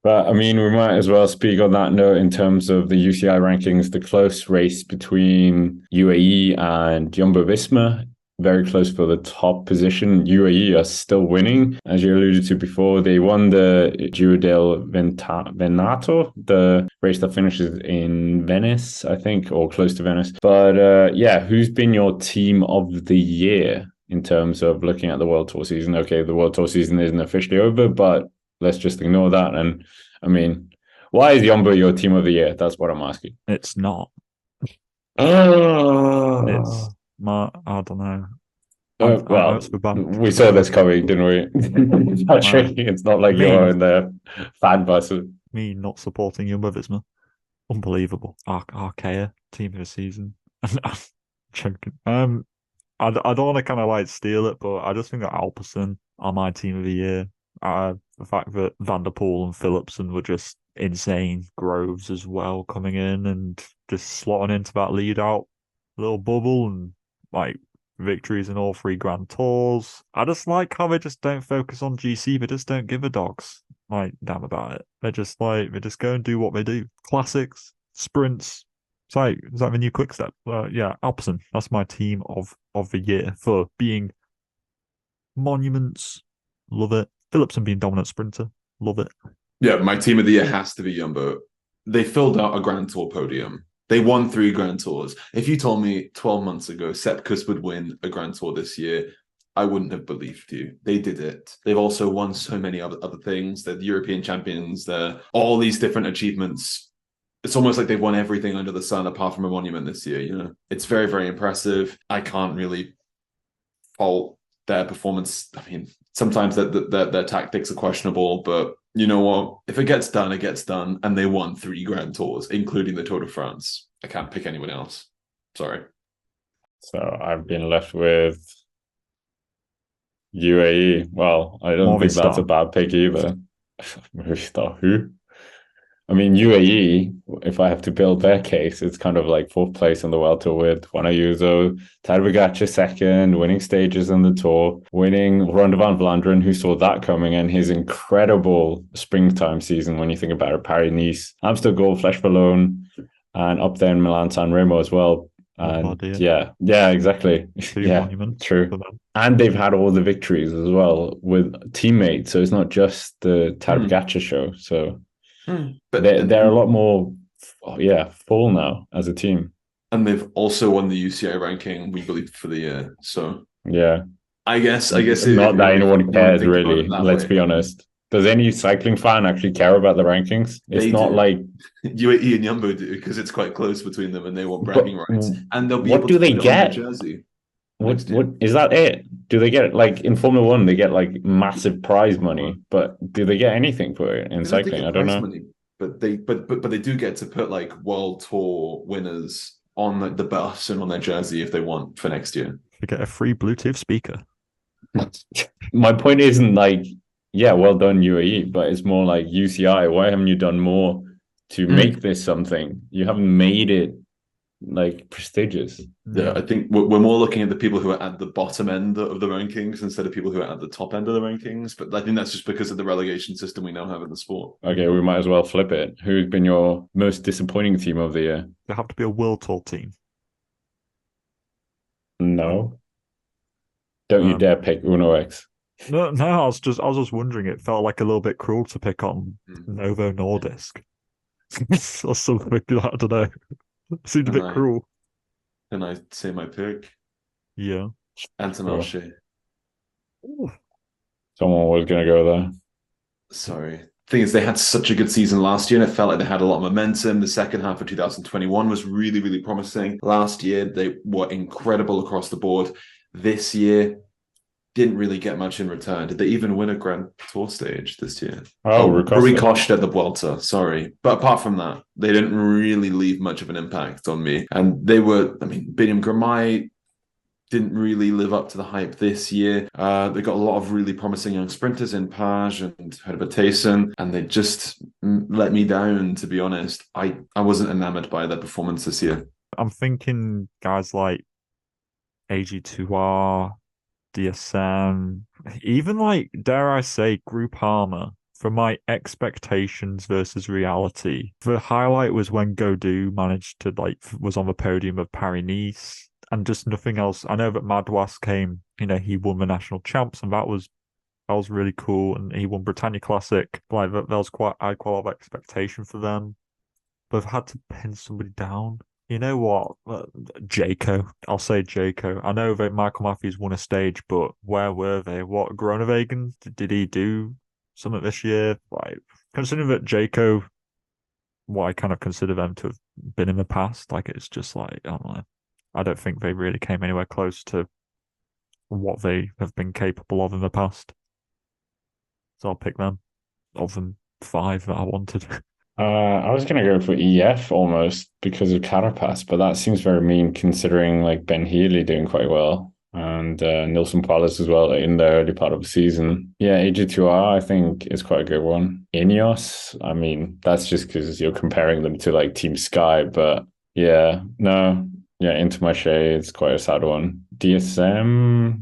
But I mean, we might as well speak on that note in terms of the UCI rankings, the close race between UAE and Jumbo-Visma. Very close for the top position. UAE are still winning, as you alluded to before. They won the Giro del Venato, the race that finishes in Venice, I think, or close to Venice. But yeah, who's been your team of the year in terms of looking at the World Tour season? Okay, the World Tour season isn't officially over, but let's just ignore that. And I mean, why is Jumbo your team of the year? That's what I'm asking. It's not. It's Oh, I don't know. I know well, it's for bad. we I saw know this it's for coming, didn't we? uh, Actually, it's not like you're me in the fan bus. me not supporting Jumbo-Visma. Unbelievable. Arkea team of the season. I'm joking. I don't want to kind of like steal it, but I just think that Alpecin are my team of the year. The fact that Van der Poel and Philipsen were just insane. Groves as well coming in and just slotting into that lead out little bubble and like victories in all three Grand Tours. I just like how they just don't focus on GC. They just don't give a dog's like damn about it. They just go and do what they do. Classics, sprints, it's like the new quick step. Yeah, Alpecin. That's my team of the year for being monuments. Love it. Philipsen being dominant sprinter. Love it. Yeah, my team of the year has to be Jumbo. They filled out a Grand Tour podium. They won 3 Grand Tours. If you told me 12 months ago Sepkus would win a Grand Tour this year, I wouldn't have believed you. They did it. They've also won so many other things. They're the European champions. They're all these different achievements. It's almost like they've won everything under the sun apart from a monument this year. It's very, very impressive. I can't really fault their performance. I mean, sometimes their tactics are questionable, but you know what? If it gets done, it gets done. And they won 3 Grand Tours, including the Tour de France. I can't pick anyone else. Sorry. So I've been left with UAE. Well, I don't think that's a Movistar. bad pick either. Movistar, who? I mean, UAE, if I have to build their case, it's kind of like fourth place on the World Tour with Juan Ayuso, Tadej Pogacar second, winning stages on the tour, winning Ronde van Vlaanderen, who saw that coming, and his incredible springtime season when you think about it, Paris-Nice, Amsterdam Gold, Flesh Ballone, and up there in Milan-San Remo as well. And Lombardia. yeah, exactly. Two Yeah, monuments true. for them. And they've had all the victories as well with teammates. So it's not just the Tadej Hmm. Pogacar show. So But they're a lot more, yeah, full now as a team. and they've also won the UCI ranking, we believe, for the year. So Yeah, I guess not that if anyone you want to cares think about it really. that Let's way, be honest. Does any cycling fan actually care about the rankings? It's they not do. like, UAE and Jumbo do because it's quite close between them, and they want but bragging rights, and they'll be what able do to they put it on their get? jersey What next year. what is that it? Do they get like in Formula One? They get like massive prize money, but do they get anything for it in I don't know if they cycling? get I don't prize know. money, but they do get to put like World Tour winners on the bus and on their jersey if they want for next year. They get a free Bluetooth speaker. My point isn't like, yeah, well done UAE, but it's more like UCI. Why haven't you done more to make Mm. this something? You haven't made it like prestigious. Yeah, Yeah. I think we're more looking at the people who are at the bottom end of the rankings instead of people who are at the top end of the rankings. But I think that's just because of the relegation system we now have in the sport. Okay, we might as well flip it. Who's been your most disappointing team of the year? They have to be a world tour team. Um, No, don't you um, dare pick Uno X. no, I was just wondering. It felt like a little bit cruel to pick on Mm. Novo Nordisk or something. I don't know. It seemed a Can bit I cruel. can I say my pick? Yeah. Anton Sure. O'Shea. Ooh. Someone was gonna go there. Sorry. Thing is, they had such a good season last year, and it felt like they had a lot of momentum. The second half of 2021 was really, really promising. Last year, they were incredible across the board. This year, didn't really get much in return. Did they even win a Grand Tour stage this year? Oh, Oh, Rui Rucosta. Costa at the Vuelta, sorry. But apart from that, they didn't really leave much of an impact on me. And they were, I mean, Biniam Girmay didn't really live up to the hype this year. They got a lot of really promising young sprinters in Page and Herber and they just let me down, to be honest. I wasn't enamored by their performance this year. I'm thinking guys like AG2R, DSM, even like dare I say Group Armor for my expectations versus reality, the highlight was when Godou managed to was on the podium of Paris-Nice and just nothing else. I know that Madouas came, he won the national champs, and that was really cool, and he won Britannia Classic. Like that was I had quite a lot of expectation for them, but I've had to pin somebody down. You know what? Jaco. I'll say Jaco. I know that Michael Matthews won a stage, but where were they? What, Groenewegen? Did he do something this year? Like, considering that Jaco, what I kind of consider them to have been in the past, like, it's just like, I don't know. I don't think they really came anywhere close to what they have been capable of in the past. So I'll pick them. Of them, 5 that I wanted. I was gonna go for EF almost because of Carapaz, but that seems very mean considering like Ben Healy doing quite well and Nilson Palace as well in the early part of the season. Yeah, AG2R I think is quite a good one. Ineos, I mean that's just because you're comparing them to like Team Sky, but yeah, no, yeah, Into My Shades, quite a sad one. DSM,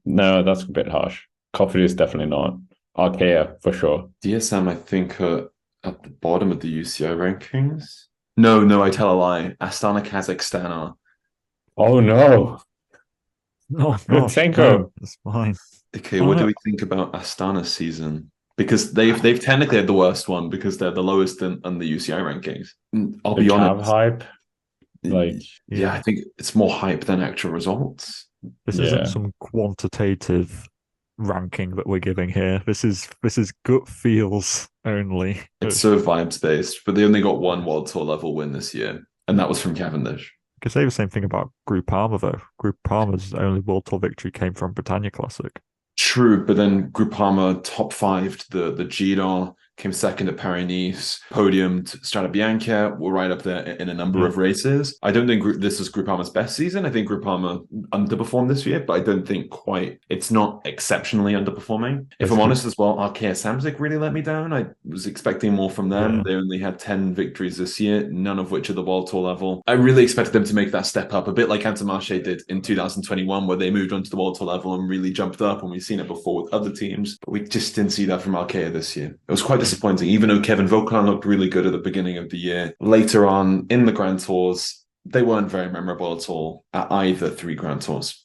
no, that's a bit harsh. Coffee is definitely not. Arkea for sure. DSM, I think, at the bottom of the UCI rankings. No, I tell a lie. Astana Kazakhstan. Oh no. Oh gosh, Gutsenko. no, it's fine. Okay, what do we think about Astana's season? Because they've technically had the worst one because they're the lowest on the UCI rankings. I'll be honest. Hype. Like, yeah, I think it's more hype than actual results. This isn't some quantitative ranking that we're giving here. This is gut feels only. It's so vibes based, but they only got one World Tour level win this year, and that was from Cavendish. You could say the same thing about Groupama though. Groupama's only World Tour victory came from Britannia Classic. True, but then Groupama top 5'd the Giro, came second at Paris-Nice, podiumed Strade Bianche, were right up there in a number of races. I don't think this is Groupama's best season. I think Groupama underperformed this year, but I don't think it's not exceptionally underperforming. If I'm honest as well, Arkea Samsic really let me down. I was expecting more from them. Yeah. They only had 10 victories this year, none of which are the World Tour level. I really expected them to make that step up, a bit like Intermarché did in 2021, where they moved onto the World Tour level and really jumped up, and we've seen it before with other teams, but we just didn't see that from Arkea this year. It was quite disappointing, even though Kevin Vauquelin looked really good at the beginning of the year. Later on in the Grand Tours, they weren't very memorable at all at either 3 Grand Tours.